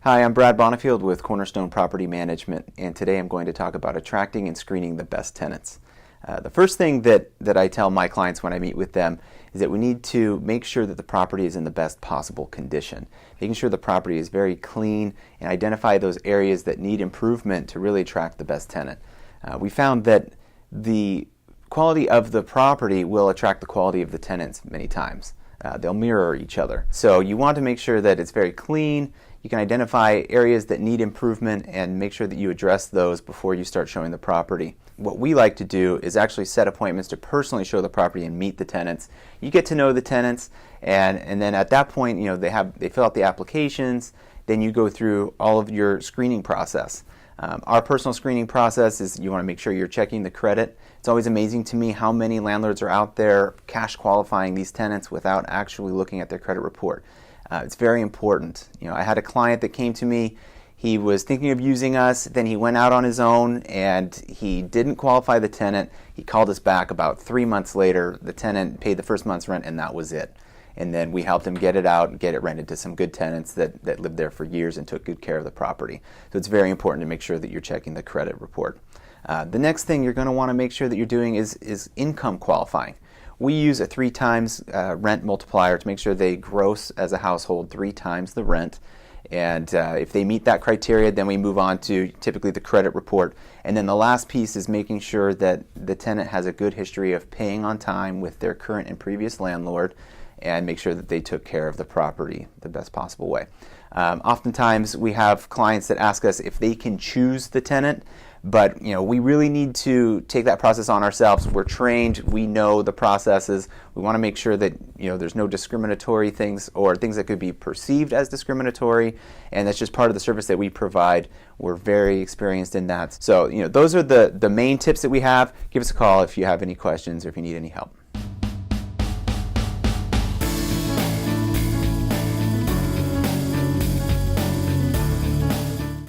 Hi, I'm Brad Bonifield with Cornerstone Property Management, and today I'm going to talk about attracting and screening the best tenants. The first thing that I tell my clients when I meet with them is that we need to make sure that the property is in the best possible condition, making sure the property is very clean and identify those areas that need improvement to really attract the best tenant. We found that the quality of the property will attract the quality of the tenants many times. They'll mirror each other. So you want to make sure that it's very clean. You can identify areas that need improvement and make sure that you address those before you start showing the property. What we like to do is actually set appointments to personally show the property and meet the tenants. You get to know the tenants, and then at that point, they fill out the applications. Then you go through all of your screening process. Our personal screening process is you want to make sure you're checking the credit. It's always amazing to me how many landlords are out there cash qualifying these tenants without actually looking at their credit report. It's very important. I had a client that came to me. He was thinking of using us, then he went out on his own and he didn't qualify the tenant. He called us back about 3 months later. The tenant paid the first month's rent and that was it. And then we helped him get it out and get it rented to some good tenants that lived there for years and took good care of the property. So it's very important to make sure that you're checking the credit report. The next thing you're going to want to make sure that you're doing is income qualifying. We use a 3 times rent multiplier to make sure they gross as a household 3 times the rent. And if they meet that criteria, then we move on to typically the credit report. And then the last piece is making sure that the tenant has a good history of paying on time with their current and previous landlord, and make sure that they took care of the property the best possible way. Oftentimes we have clients that ask us if they can choose the tenant, but we really need to take that process on ourselves. We're trained, we know the processes. We want to make sure that there's no discriminatory things or things that could be perceived as discriminatory, and that's just part of the service that we provide. We're very experienced in that. So those are the main tips that we have. Give us a call if you have any questions or if you need any help.